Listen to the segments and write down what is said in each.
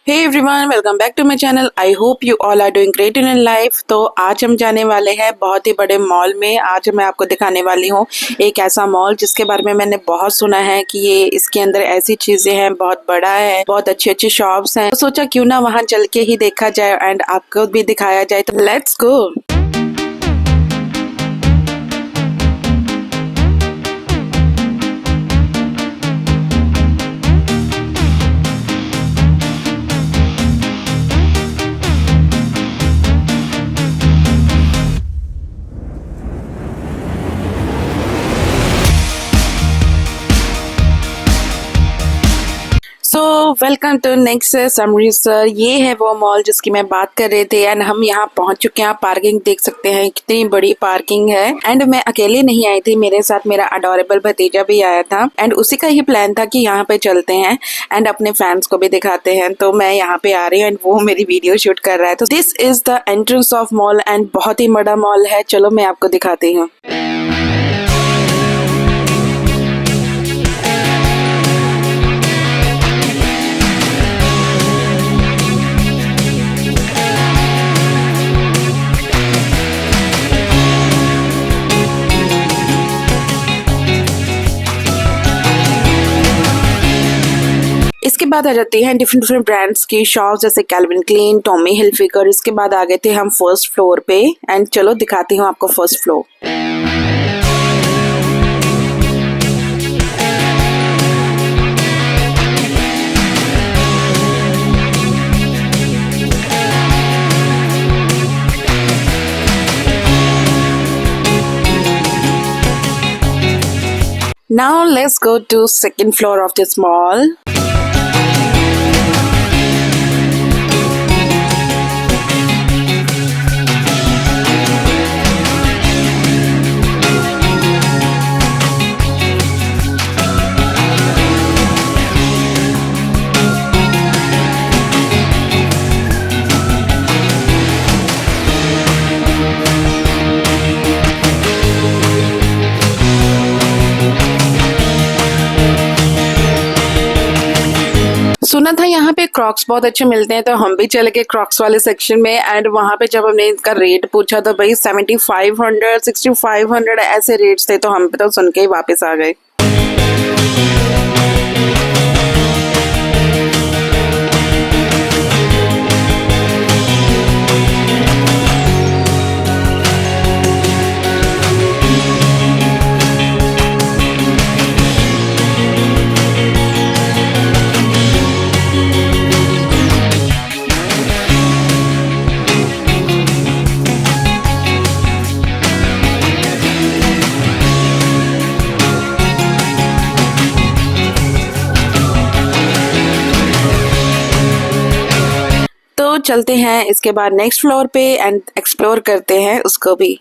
Hey everyone, welcome back to my channel. I hope you all are doing great in life. तो आज हम जाने वाले हैं बहुत ही बड़े मॉल में। आज मैं आपको दिखाने वाली हूँ एक ऐसा मॉल जिसके बारे में मैंने बहुत सुना है कि ये इसके अंदर ऐसी चीजें हैं, बहुत बड़ा है, बहुत अच्छी अच्छी शॉप्स हैं। तो सोचा क्यों ना वहाँ चल के ही देखा जाए एंड आपको भी दिखाया जाए। तो let's go. Welcome to next Amritsar. ये है वो मॉल जिसकी मैं बात कर रहे थे एंड हम यहाँ पहुंच चुके हैं। पार्किंग देख सकते हैं, कितनी बड़ी पार्किंग है। एंड मैं अकेले नहीं आई थी, मेरे साथ मेरा अडोरेबल भतीजा भी आया था एंड उसी का ही प्लान था कि यहाँ पे चलते हैं एंड अपने फैंस को भी दिखाते हैं। तो मैं यहाँ पे आ रही हूँ एंड वो मेरी वीडियो शूट कर रहा है। तो this is the entrance of mall and बहुत ही बड़ा मॉल है। चलो मैं आपको दिखाती हूँ। इसके बाद आ जाती हैं डिफरेंट ब्रांड्स की शॉप्स जैसे कैल्विन क्लीन, टॉमी हिलफिगर। इसके बाद आ गए थे हम फर्स्ट फ्लोर पे एंड चलो दिखाती हूँ आपको first floor. Now let's go to second floor of this mall. सुना था यहाँ पे क्रॉक्स बहुत अच्छे मिलते हैं, तो हम भी चले गए क्रॉक्स वाले सेक्शन में एंड वहाँ पे जब हमने इनका रेट पूछा तो भाई 7500 6500 ऐसे रेट्स थे। तो हम तो सुन के ही वापस आ गए। तो चलते हैं इसके बाद नेक्स्ट फ्लोर पे एंड एक्सप्लोर करते हैं उसको भी।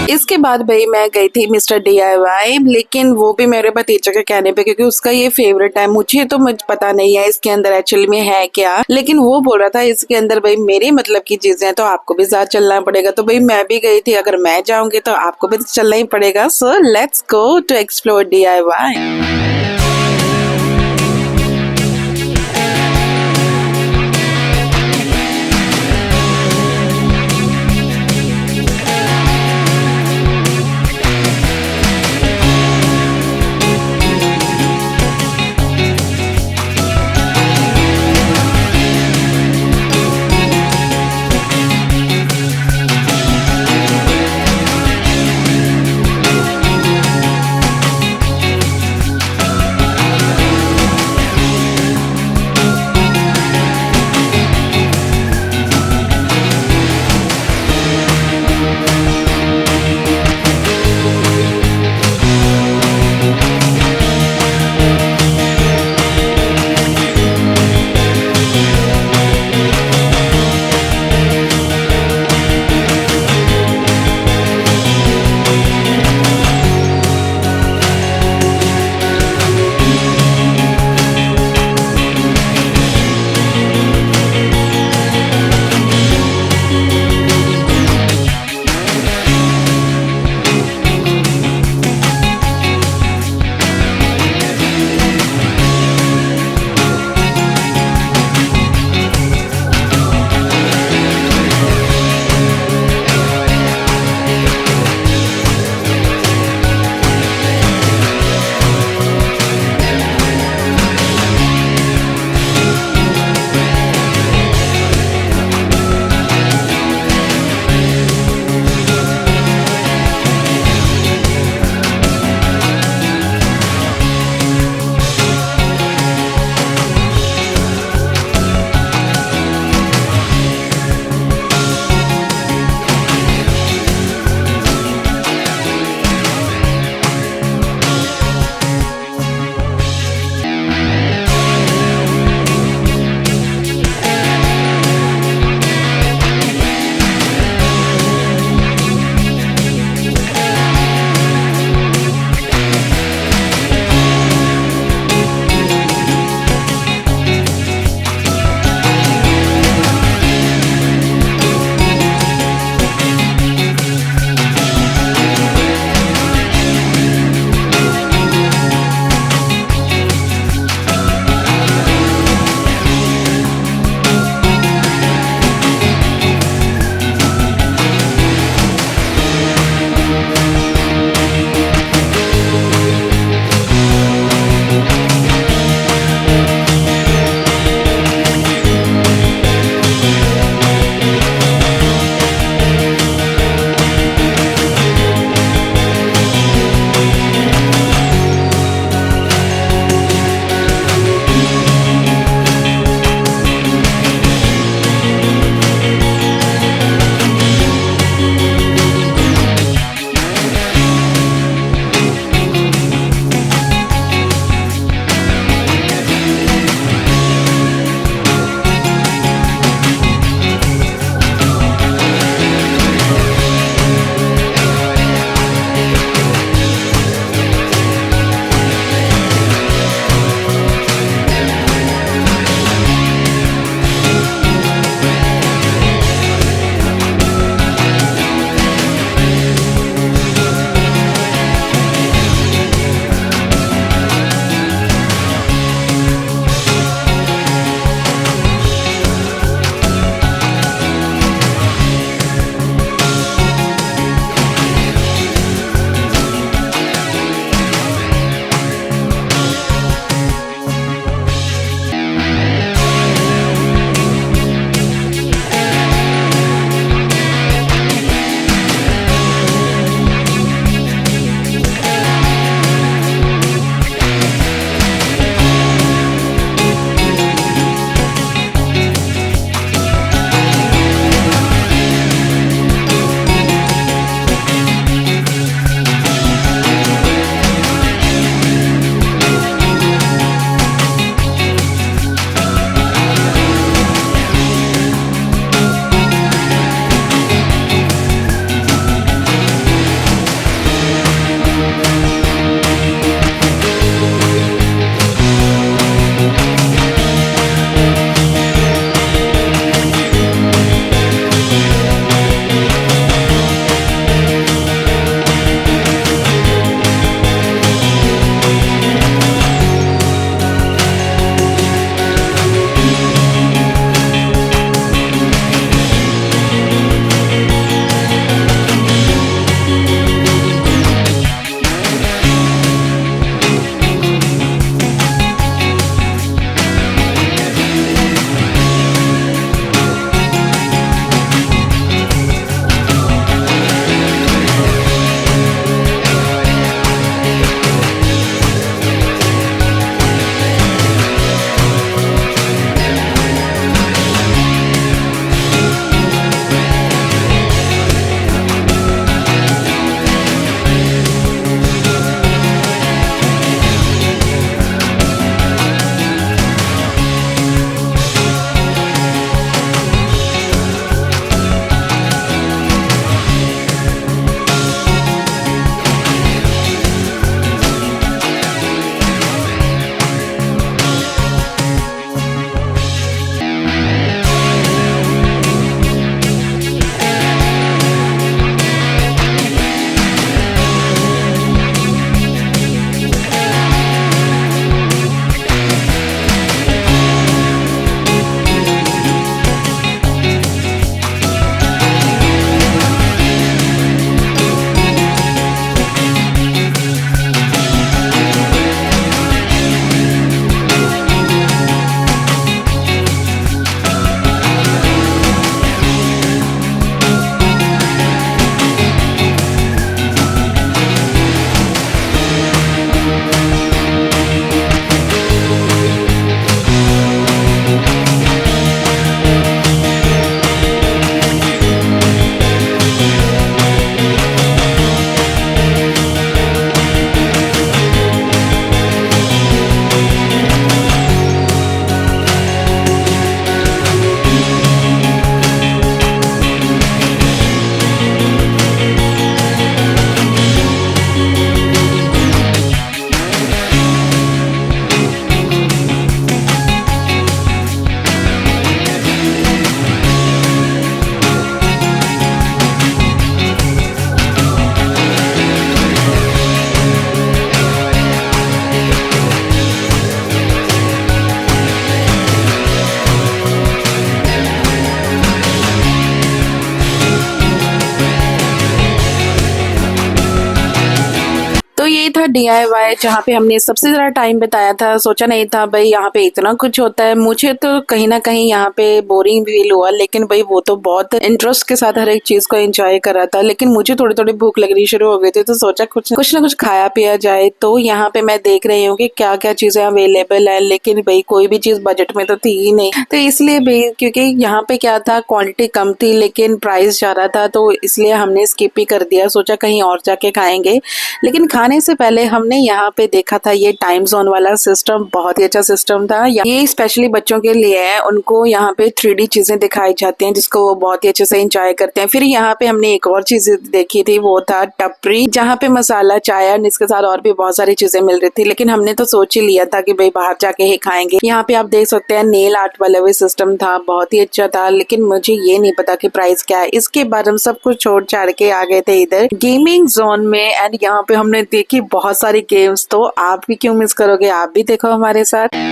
इसके बाद भाई मैं गई थी मिस्टर DIY, लेकिन वो भी मेरे भतीजे के कहने पे, क्योंकि उसका ये फेवरेट है। मुझे तो मुझे पता नहीं है इसके अंदर एक्चुअली में है क्या, लेकिन वो बोल रहा था इसके अंदर भाई मेरे मतलब की चीजें हैं, तो आपको भी साथ चलना पड़ेगा। तो भाई मैं भी गई थी, अगर मैं जाऊंगी तो आपको भी चलना ही पड़ेगा। So let's go to explore DIY। DIY जहाँ पे हमने सबसे ज़्यादा टाइम बिताया था, सोचा नहीं था भाई यहाँ पे इतना कुछ होता है। मुझे तो कहीं न कहीं यहाँ पे बोरिंग फील हुआ, लेकिन भाई वो तो बहुत इंटरेस्ट के साथ हर एक चीज़ को एंजॉय कर रहा था। लेकिन मुझे थोड़ी-थोड़ी भूख लगनी शुरू हो गई थी, तो सोचा कुछ ना कुछ खाया पिया जाए। तो यहाँ पे मैं देख रही हूँ कि क्या-क्या चीज़ें अवेलेबल है, लेकिन भाई कोई भी चीज़ बजट में तो थी ही नहीं। तो इसलिए भाई क्योंकि यहाँ पे क्या था, क्वांटिटी कम थी लेकिन प्राइस ज़्यादा था, तो इसलिए हमने स्किप ही कर दिया। सोचा कहीं और जाके खाएँगे। लेकिन खाने से पहले हमने यहाँ पे देखा था ये टाइम जोन वाला सिस्टम, बहुत ही अच्छा सिस्टम था। ये स्पेशली बच्चों के लिए है, उनको यहाँ पे 3D चीजें दिखाई जाती हैं जिसको वो बहुत ही अच्छे से एंजॉय करते हैं। फिर यहाँ पे हमने एक और चीज देखी थी, वो था टपरी, जहाँ पे मसाला चाय और इसके साथ और भी बहुत सारी चीजें मिल रही थी। लेकिन हमने तो सोच ही लिया था कि भाई बाहर जाके ही खाएंगे। यहाँ पे आप देख सकते हैं नेल आर्ट वाला भी सिस्टम था, बहुत ही अच्छा था। लेकिन मुझे ये नहीं पता कि प्राइस क्या है। इसके बाद हम सब कुछ छोड़ छाड़ के आ गए थे इधर गेमिंग जोन में, एंड यहाँ पे हमने देखी बहुत सारी गेम्स। तो आप भी क्यों मिस करोगे, आप भी देखो हमारे साथ।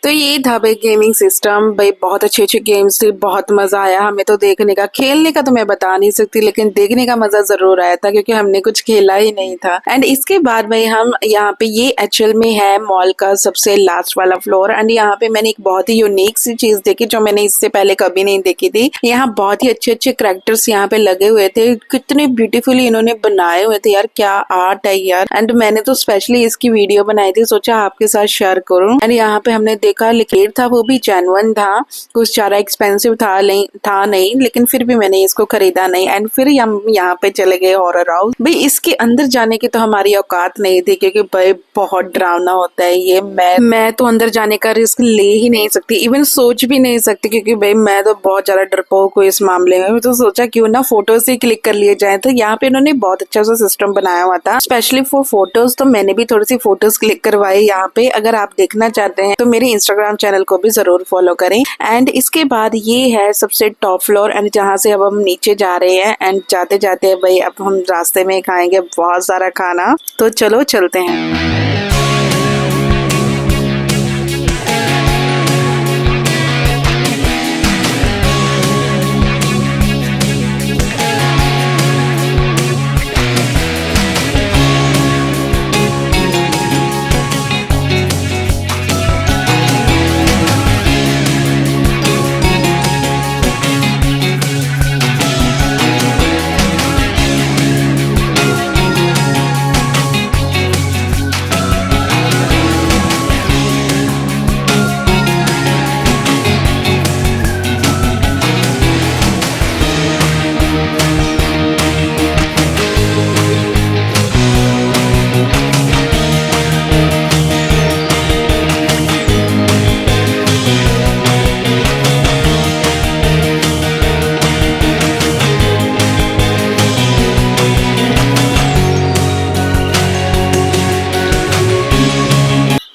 तो ये था भाई गेमिंग सिस्टम। भाई बहुत अच्छे गेम्स थे, बहुत मजा आया हमें तो देखने का। खेलने का तो मैं बता नहीं सकती, लेकिन देखने का मजा जरूर आया था क्योंकि हमने कुछ खेला ही नहीं था। एंड इसके बाद में हम यहाँ पे, ये एक्चुअल में है मॉल का सबसे लास्ट वाला फ्लोर। एंड यहाँ पे मैंने एक बहुत ही यूनिक सी चीज देखी जो मैंने इससे पहले कभी नहीं देखी थी। यहाँ बहुत ही अच्छे अच्छे कैरेक्टर्स यहाँ पे लगे हुए थे, कितने ब्यूटीफुली इन्होंने बनाए हुए थे यार, क्या आर्ट है यार। एंड मैंने तो स्पेशली इसकी वीडियो बनाई थी, सोचा आपके साथ शेयर करूं। एंड यहाँ पे हमने देखा लिकेट था, वो भी जेन्युइन था, कुछ ज्यादा एक्सपेंसिव था नहीं, लेकिन फिर भी मैंने इसको खरीदा नहीं। एंड फिर हम यहाँ पे चले गए हॉरर हाउस। भाई इसके अंदर जाने की तो हमारी औकात नहीं थी क्योंकि भाई बहुत डरावना होता है ये। मैं तो अंदर जाने का रिस्क ले ही नहीं सकती, इवन सोच भी नहीं सकती, क्योंकि भाई मैं तो बहुत ज्यादा डरपोक हूँ इस मामले में। तो सोचा क्यों ना फोटो से क्लिक कर लिए जाए। तो यहाँ पे इन्होंने बहुत अच्छा सा सिस्टम बनाया हुआ था स्पेशली फॉर फोटोज। तो मैंने भी थोड़ी सी फोटोज क्लिक करवाई यहाँ पे। अगर आप देखना चाहते हैं तो मेरे इंस्टाग्राम चैनल को भी जरूर फॉलो करें। एंड इसके बाद ये है सबसे टॉप फ्लोर, एंड जहाँ से अब हम नीचे जा रहे हैं। एंड जाते जाते भाई अब हम रास्ते में खाएंगे बहुत सारा खाना, तो चलो चलते हैं।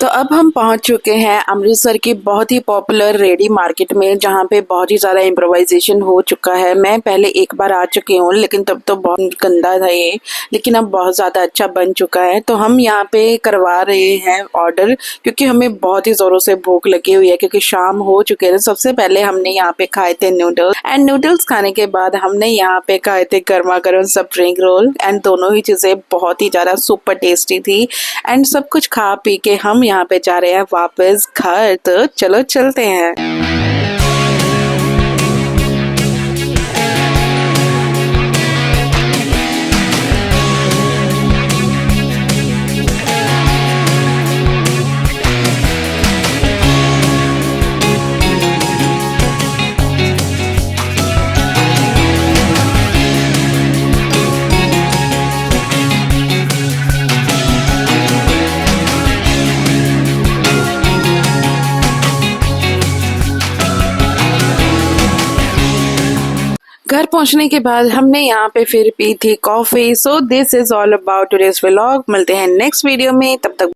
तो अब हम पहुंच चुके हैं अमृतसर की बहुत ही पॉपुलर रेडी मार्केट में, जहां पे बहुत ही ज्यादा इम्प्रोवाइजेशन हो चुका है। मैं पहले एक बार आ चुकी हूँ, लेकिन तब तो बहुत गंदा था ये, लेकिन अब बहुत ज्यादा अच्छा बन चुका है। तो हम यहाँ पे करवा रहे हैं ऑर्डर, क्योंकि हमें बहुत ही जोरों से भूख लगी हुई है, क्योंकि शाम हो चुके हैं। सबसे पहले हमने यहाँ पे खाए थे नूडल्स, एंड नूडल्स खाने के बाद हमने यहाँ पे खाए थे गर्मा गर्म स्प्रिंग रोल। एंड दोनों ही चीजें बहुत ही ज्यादा सुपर टेस्टी थी। एंड सब कुछ खा पी के हम यहाँ पे जा रहे हैं वापस घर, तो चलो चलते हैं। घर पहुंचने के बाद हमने यहाँ पे फिर पी थी coffee. So this is all about today's vlog. मिलते हैं नेक्स्ट वीडियो में, तब तक